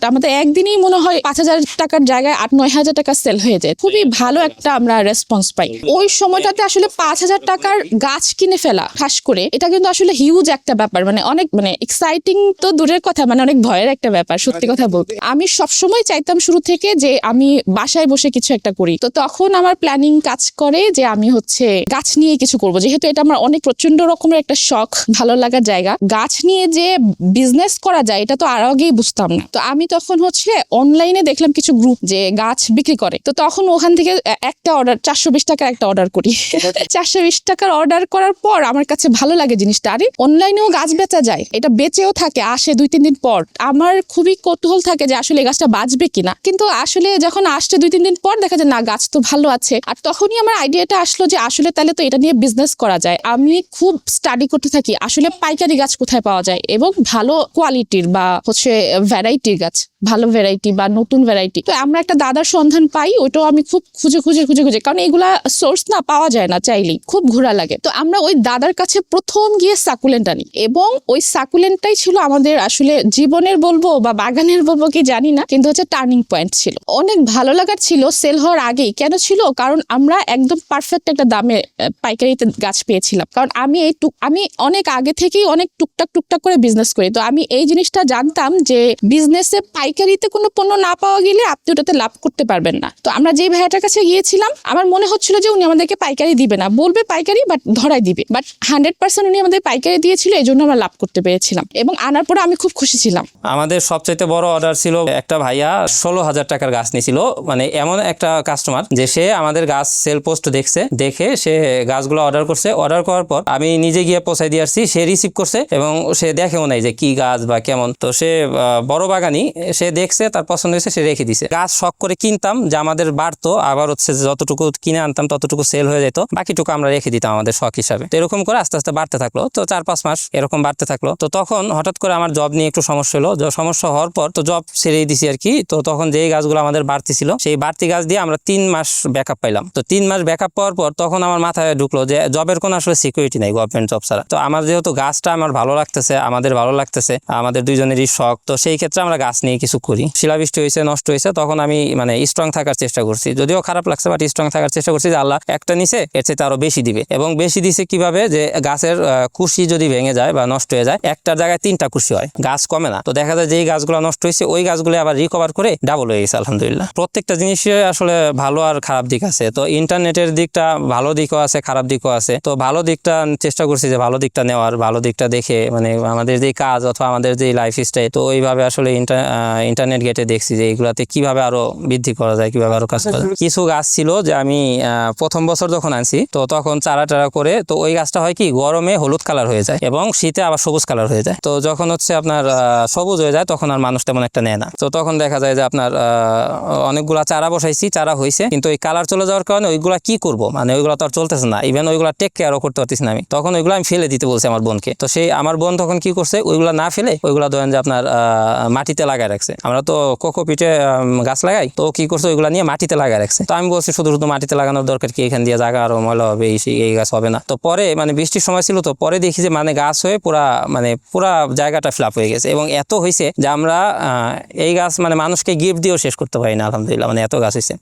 আমাদের একদিনেই মনে হয় 5,000 টাকার জায়গায় 8-9,000 টাকা সেল হয়ে যায়। খুবই ভালো একটা আমরা রেসপন্স পাই। ওই সময়টাতে আসলে 5,000 টাকার গাছ কিনে ফেলা খাস করে এটা কিন্তু আসলে হিউজ একটা ব্যাপার, অনেক এক্সাইটিং তো দূরের কথা, অনেক ভয়ের একটা ব্যাপার। সত্যি কথা বলতে আমি সবসময় চাইতাম শুরু থেকে যে আমি বাসায় বসে কিছু একটা করি। তো তখন আমার প্ল্যানিং কাজ করে যে আমি গাছ নিয়ে কিছু করব, যেহেতু এটা আমার অনেক প্রচন্ড রকমের একটা শখ, ভালো লাগার জায়গা। গাছ নিয়ে যে বিজনেস করা যায় এটা তো আর আগেই বুঝতাম না। তো আমি তখন অনলাইনে দেখলাম কিছু গ্রুপ যে গাছ বিক্রি করে। তো তখন ওখান থেকে একটা অর্ডার 420 টাকার একটা অর্ডার করি। 420 টাকার অর্ডার করার পর আমার কাছে ভালো লাগে জিনিসটা, আরে অনলাইনেও গাছ বেচা যায়, এটা বেচেও থাকে, আসে 2-3 দিন পর। আমার খুবই কৌতূহল থাকে যে আসলে গাছটা বাঁচবে কিনা, কিন্তু আসলে যখন আসছে 2-3 দিন পর দেখা যায় না, গাছ তো ভালো আছে। আর তখনই আমার আইডিয়াটা আসলো যে আসলে তাহলে তো এটা নিয়ে বিজনেস করা যায়। আমি খুব স্টাডি করতে থাকি আসলে পাইকারি গাছ কোথায় পাওয়া যায় এবং ভালো কোয়ালিটির বা ভ্যারাইটির গাছ, ভালো ভ্যারাইটি বা নতুন ভ্যারাইটি। তো আমরা একটা দাদার সন্ধান পাই, ওইটাও আমি খুব খুঁজে কারণ এগুলা সোর্স না পাওয়া যায় না, চাইলেই খুব ঘোরা লাগে। তো আমরা ওই দাদার কাছে প্রথম গিয়ে সাকুলেন্ট আনি এবং ওই সাকুলেন্টটাই ছিল আমাদের আসলে জীবনের বলবো বা বাগানের বলবো কি জানি না, কিন্তু টার্নিং পয়েন্ট ছিল। অনেক ভালো লাগার ছিল সেল হওয়ার আগেই। কেন ছিল? কারণ আমরা একদম পারফেক্ট একটা দামে পাইকারিতে গাছ পেয়েছিলাম। কারণ আমি অনেক আগে থেকেই অনেক টুকটাক করে বিজনেস করি। তো আমি এই জিনিসটা জানতাম যে বিজনেসে পাইকারিতে কোনো পণ্য না পাওয়া গেলে আপনি ওটাতে লাভ করতে পারবেন না। তো আমরা যে ভাইয়াটার কাছে গিয়েছিলাম, আমার মনে হচ্ছিল যে উনি আমাদেরকে পাইকারি দিবে না, বলবে পাইকারি বাট ধরাই দিবে, বাট 100% উনি আমাদের পাইকারি দিয়েছিল, এই জন্য আমরা লাভ করতে পেরেছিলাম এবং আনার পরে আমি খুব খুশি ছিলাম। আমাদের সবচাইতে বড় অর্ডার ছিল একটা ভাইয়া 16,000 টাকার গাছ নিয়েছিল। এমন একটা কাস্টমার যে সে আমাদের গাছ সেল পোস্ট দেখে সে গাছগুলো অর্ডার করছে। অর্ডার করার পর আমি নিজে গিয়ে পৌঁছাই দিয়ে আসছি, সে রিসিভ করছে এবং সে দেখেও নাই যে কি গাছ বা কেমন। তো সে বড় বাগানি, সে দেখছে, তার পছন্দ হয়েছে, সে রেখে দিছে। গাছ শখ করে কিনতাম যে আমাদের বাড়তো, আবার যতটুকু কিনে আনতাম ততটুকু সেল হয়ে যেত, বাকিটুকু আমরা রেখে দিতাম আমাদের শখ হিসাবে। তো এরকম করে আস্তে আস্তে বাড়তে থাকলো। তো 4-5 মাস এরকম বাড়তে থাকলো। তো তখন হঠাৎ করে আমার জব নিয়ে একটু সমস্যা হলো। সমস্যা হওয়ার পর তো জব ছেড়েই দিছি আর কি। তো তখন যেই গাছগুলো আমাদের বাড়তি ছিল সেই বাড়তি গাছ দিয়ে আমরা 3 মাস ব্যাকআপ পাইলাম। তো 3 মাস ব্যাকআপ পাওয়ার পর তখন আমার মাথায় ঢুকলো যে জবের কোনো আসলে সিকিউরিটি নাই গভর্নমেন্ট জব ছাড়া। তো আমার যেহেতু গাছটা আমার ভালো লাগতেছে, আমাদের ভালো লাগতেছে, আমাদের দুইজনেরই শখ, তো সেই ক্ষেত্রে আমরা গাছ নিয়ে কিছু করি। শিলাবৃষ্টি হয়েছে, নষ্ট হয়েছে, তখন আমি স্ট্রং থাকার চেষ্টা করছি। যদিও খারাপ লাগছে বাট স্ট্রং থাকার চেষ্টা করছি যে আল্লাহ একটা নিচে এর চেয়ে আরো বেশি দিবে। এবং বেশি দিছে কিভাবে, যে গাছের কুশি যদি ভেঙে যায় বা নষ্ট হয়ে যায়, একটার জায়গায় 3টা কুশি হয়, গাছ কমে না। তো দেখা যায় যেই গাছগুলো নষ্ট হয়েছে ওই গাছগুলো আবার রিকভার করে ডাবল হয়ে গেছে আলহামদুলিল্লাহ। প্রত্যেকটা জিনিসের আসলে ভালো আর খারাপ দিক আছে। তো ইন্টারনেটের দিকটা ভালো দিকও আছে, খারাপ দিকও আছে। তো ভালো দিকটা চেষ্টা করছি যে ভালো দিকটা নেওয়ার, ভালো দিকটা দেখে আমাদের যে কাজ অথবা আমাদের যে লাইফ স্টাইল, তো ওইভাবে আসলে ইন্টারনেট গেটে দেখছি যে এইগুলাতে কিভাবে আরো বৃদ্ধি করা যায়, কিভাবে আরো কাজ করা যায়। কিছু গাছ ছিল যে আমি প্রথম বছর যখন আনছি, তো তখন চারা করে, তো ওই গাছটা হয় কি গরমে হলুদ কালার হয়ে যায় এবং শীতে আবার সবুজ কালার হয়ে যায়। তো যখন আপনার সবুজ হয়ে যায় তখন আর মানুষ তেমন একটা নেয় না। তো তখন দেখা যায় যে আপনার অনেকগুলা চারা বসাইছি, চারা হয়েছে, কিন্তু ওই কালার চলে যাওয়ার কারণে ওইগুলা কি করবো, ওইগুলা তো আর চলতেছে না, ইভেন ওইগুলা টেক কেয়ারও করতে পারতেছি না আমি। তখন ওইগুলো আমি ফেলে দিতে বলছি আমার বোনকে। তো সেই আমার বোন তখন কি করছে, ওইগুলা না ফেলে ওইগুলা ধরেন যে আপনার মাটিতে লাগায় রাখছে। আমরা তো কোকোপিটে গাছ লাগাই, তো কি করছে ওইগুলা নিয়ে মাটিতে লাগায় রাখছে। তো আমি বলছি শুধু মাটিতে লাগানোর দরকার কি, এখান দিয়ে জায়গা আরো ময়লা হবে, এই গাছ হবে না। তো পরে বৃষ্টির সময় ছিল, তো পরে দেখি যে গাছ হয়ে পুরা জায়গাটা ফ্ল্যাপ হয়ে গেছে এবং এত হয়েছে যে আমরা এই গাছ মানুষকে গিফট দিয়েও শেষ করতে পারি না আলহামদুলিল্লাহ, এত গাছ হয়েছে।